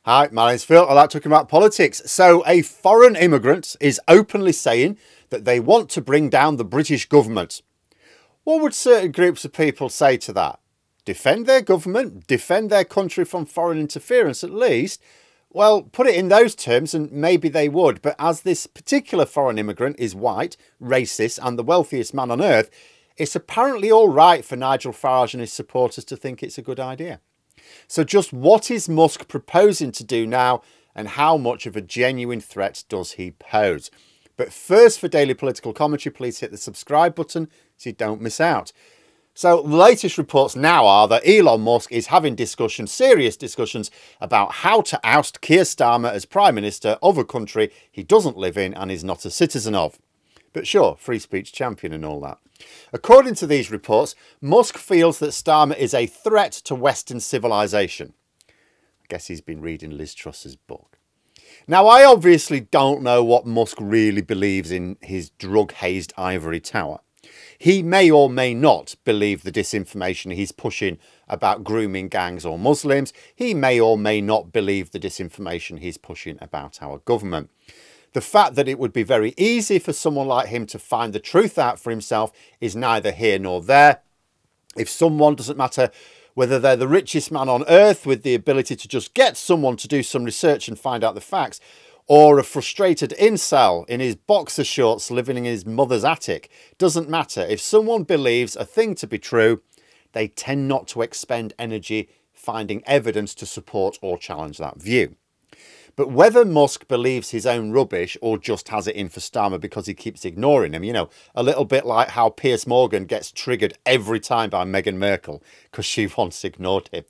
Hi, my name's Phil. I like talking about politics. So a foreign immigrant is openly saying that they want to bring down the British government. What would certain groups of people say to that? Defend their government? Defend their country from foreign interference at least? Well, put it in those terms and maybe they would. But as this particular foreign immigrant is white, racist and the wealthiest man on earth, it's apparently all right for Nigel Farage and his supporters to think it's a good idea. So just what is Musk proposing to do now and how much of a genuine threat does he pose? But first, for daily political commentary, please hit the subscribe button so you don't miss out. So the latest reports now are that Elon Musk is having serious discussions about how to oust Keir Starmer as Prime Minister of a country he doesn't live in and is not a citizen of. But sure, free speech champion and all that. According to these reports, Musk feels that Starmer is a threat to Western civilization. I guess he's been reading Liz Truss's book. Now, I obviously don't know what Musk really believes in his drug-hazed ivory tower. He may or may not believe the disinformation he's pushing about grooming gangs or Muslims. He may or may not believe the disinformation he's pushing about our government. The fact that it would be very easy for someone like him to find the truth out for himself is neither here nor there. If someone, doesn't matter whether they're the richest man on earth with the ability to just get someone to do some research and find out the facts, or a frustrated incel in his boxer shorts living in his mother's attic, doesn't matter. If someone believes a thing to be true, they tend not to expend energy finding evidence to support or challenge that view. But whether Musk believes his own rubbish or just has it in for Starmer because he keeps ignoring him, you know, a little bit like how Piers Morgan gets triggered every time by Meghan Merkel because she once ignored him.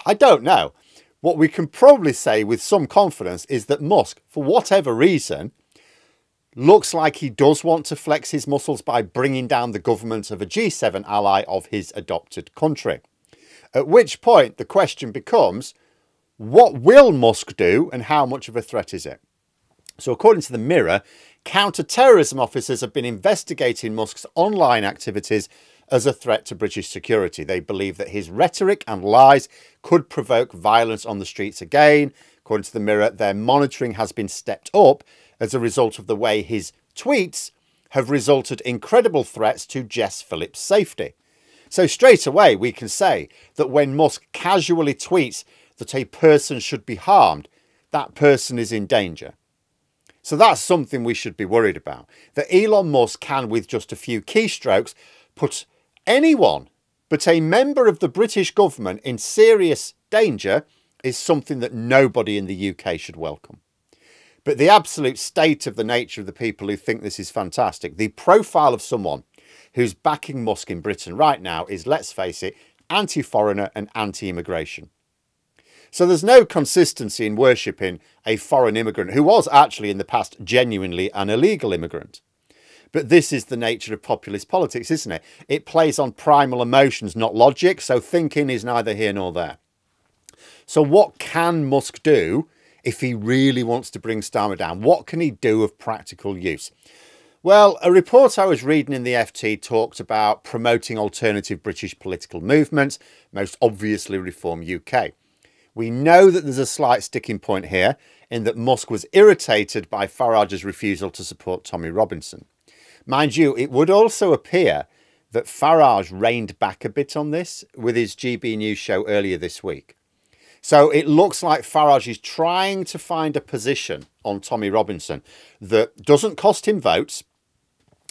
I don't know. What we can probably say with some confidence is that Musk, for whatever reason, looks like he does want to flex his muscles by bringing down the government of a G7 ally of his adopted country. At which point the question becomes, what will Musk do and how much of a threat is it? So according to the Mirror, counter-terrorism officers have been investigating Musk's online activities as a threat to British security. They believe that his rhetoric and lies could provoke violence on the streets again. According to the Mirror, their monitoring has been stepped up as a result of the way his tweets have resulted in credible threats to Jess Phillips' safety. So straight away, we can say that when Musk casually tweets that a person should be harmed, that person is in danger. So that's something we should be worried about. That Elon Musk can, with just a few keystrokes, put anyone but a member of the British government in serious danger is something that nobody in the UK should welcome. But the absolute state of the nature of the people who think this is fantastic, the profile of someone who's backing Musk in Britain right now is, let's face it, anti-foreigner and anti-immigration. So there's no consistency in worshipping a foreign immigrant who was actually in the past genuinely an illegal immigrant. But this is the nature of populist politics, isn't it? It plays on primal emotions, not logic, so thinking is neither here nor there. So what can Musk do if he really wants to bring Starmer down? What can he do of practical use? Well, a report I was reading in the FT talked about promoting alternative British political movements, most obviously Reform UK. We know that there's a slight sticking point here in that Musk was irritated by Farage's refusal to support Tommy Robinson. Mind you, it would also appear that Farage reined back a bit on this with his GB News show earlier this week. So it looks like Farage is trying to find a position on Tommy Robinson that doesn't cost him votes.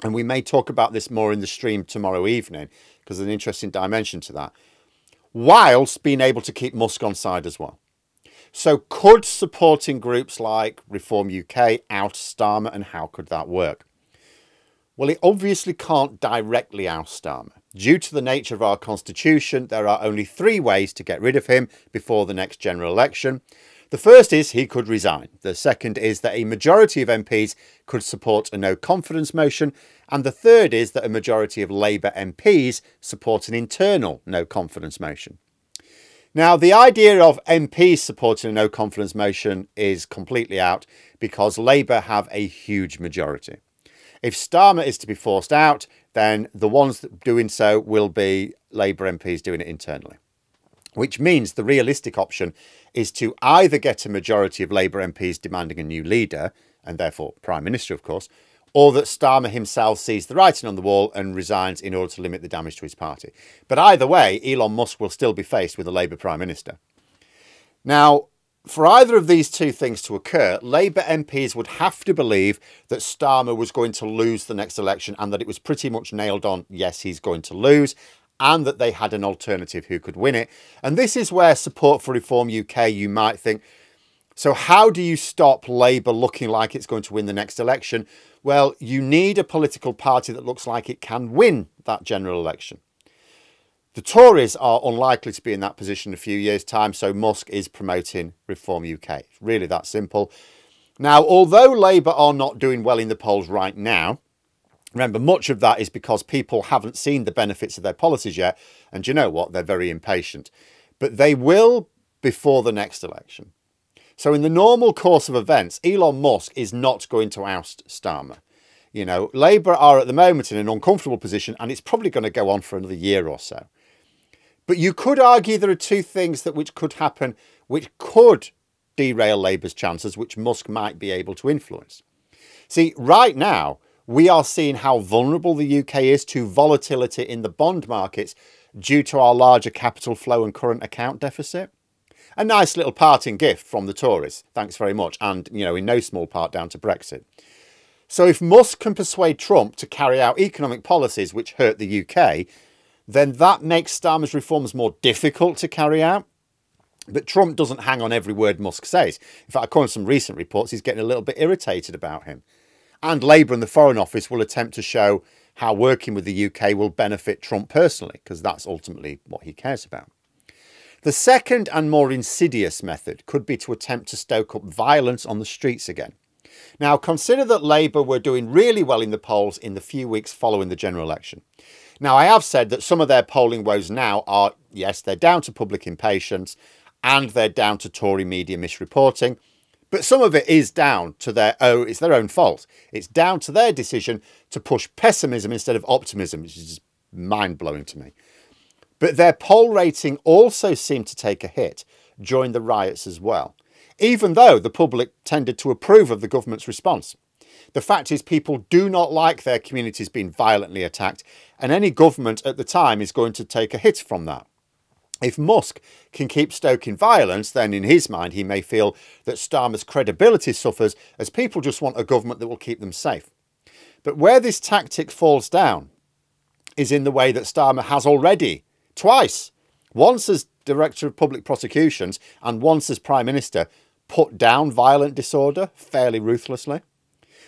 And we may talk about this more in the stream tomorrow evening because there's an interesting dimension to that, whilst being able to keep Musk on side as well. So could supporting groups like Reform UK oust Starmer, and how could that work? Well, it obviously can't directly oust Starmer. Due to the nature of our constitution, there are only 3 ways to get rid of him before the next general election. The first is he could resign. The second is that a majority of MPs could support a no confidence motion. And the third is that a majority of Labour MPs support an internal no confidence motion. Now, the idea of MPs supporting a no confidence motion is completely out because Labour have a huge majority. If Starmer is to be forced out, then the ones that doing so will be Labour MPs doing it internally. which means the realistic option is to either get a majority of Labour MPs demanding a new leader, and therefore Prime Minister, of course, or that Starmer himself sees the writing on the wall and resigns in order to limit the damage to his party. But either way, Elon Musk will still be faced with a Labour Prime Minister. Now, for either of these two things to occur, Labour MPs would have to believe that Starmer was going to lose the next election and that it was pretty much nailed on, yes, he's going to lose, and that they had an alternative who could win it. And this is where Support for Reform UK, you might think, so how do you stop Labour looking like it's going to win the next election? Well, you need a political party that looks like it can win that general election. The Tories are unlikely to be in that position in a few years' time, so Musk is promoting Reform UK. It's really that simple. Now, although Labour are not doing well in the polls right now, remember, much of that is because people haven't seen the benefits of their policies yet, and you know what? They're very impatient. But they will before the next election. So in the normal course of events, Elon Musk is not going to oust Starmer. You know, Labour are at the moment in an uncomfortable position, and it's probably going to go on for another year or so. But you could argue there are two things which could happen, which could derail Labour's chances, which Musk might be able to influence. See, right now, we are seeing how vulnerable the UK is to volatility in the bond markets due to our larger capital flow and current account deficit. A nice little parting gift from the Tories. Thanks very much. And, you know, in no small part down to Brexit. So if Musk can persuade Trump to carry out economic policies which hurt the UK, then that makes Starmer's reforms more difficult to carry out. But Trump doesn't hang on every word Musk says. In fact, according to some recent reports, he's getting a little bit irritated about him. And Labour and the Foreign Office will attempt to show how working with the UK will benefit Trump personally, because that's ultimately what he cares about. The second and more insidious method could be to attempt to stoke up violence on the streets again. Now, consider that Labour were doing really well in the polls in the few weeks following the general election. Now, I have said that some of their polling woes now are, yes, they're down to public impatience and they're down to Tory media misreporting. But some of it is down to it's their own fault. It's down to their decision to push pessimism instead of optimism, which is just mind-blowing to me. But their poll rating also seemed to take a hit during the riots as well, even though the public tended to approve of the government's response. The fact is, people do not like their communities being violently attacked, and any government at the time is going to take a hit from that. If Musk can keep stoking violence, then in his mind, he may feel that Starmer's credibility suffers as people just want a government that will keep them safe. But where this tactic falls down is in the way that Starmer has already, twice, once as Director of Public Prosecutions and once as Prime Minister, put down violent disorder fairly ruthlessly.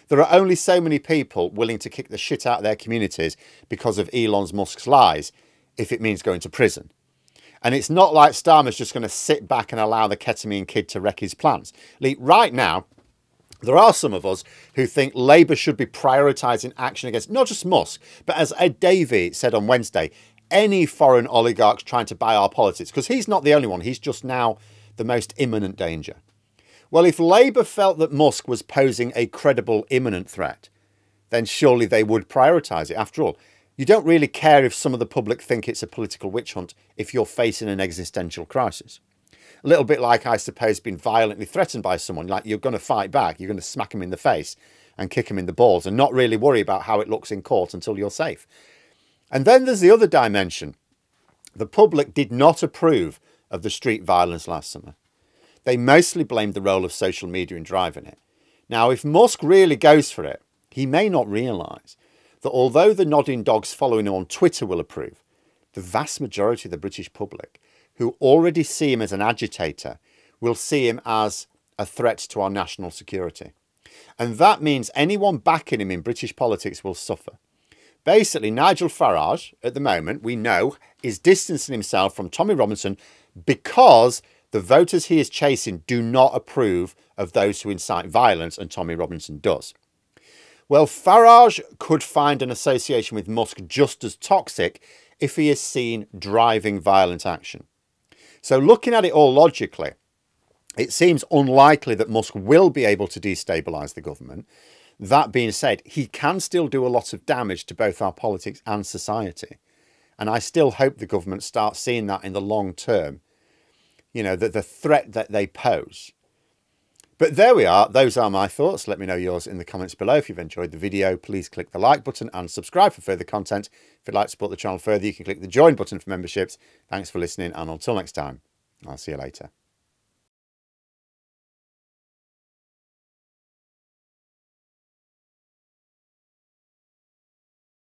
There are only so many people willing to kick the shit out of their communities because of Elon Musk's lies if it means going to prison. And it's not like Starmer's just going to sit back and allow the ketamine kid to wreck his plans. Right now, there are some of us who think Labour should be prioritising action against not just Musk, but as Ed Davey said on Wednesday, any foreign oligarchs trying to buy our politics, because he's not the only one. He's just now the most imminent danger. Well, if Labour felt that Musk was posing a credible imminent threat, then surely they would prioritise it. After all, you don't really care if some of the public think it's a political witch hunt if you're facing an existential crisis. A little bit like, I suppose, being violently threatened by someone. Like, you're going to fight back, you're going to smack them in the face and kick them in the balls and not really worry about how it looks in court until you're safe. And then there's the other dimension. The public did not approve of the street violence last summer. They mostly blamed the role of social media in driving it. Now, if Musk really goes for it, he may not realise that although the nodding dogs following him on Twitter will approve, the vast majority of the British public, who already see him as an agitator, will see him as a threat to our national security. And that means anyone backing him in British politics will suffer. Basically, Nigel Farage, at the moment, we know, is distancing himself from Tommy Robinson because the voters he is chasing do not approve of those who incite violence, and Tommy Robinson does. Well, Farage could find an association with Musk just as toxic if he is seen driving violent action. So looking at it all logically, it seems unlikely that Musk will be able to destabilise the government. That being said, he can still do a lot of damage to both our politics and society. And I still hope the government starts seeing that in the long term you know, the threat that they pose. But there we are. Those are my thoughts. Let me know yours in the comments below. If you've enjoyed the video, please click the like button and subscribe for further content. If you'd like to support the channel further, you can click the join button for memberships. Thanks for listening, and until next time, I'll see you later.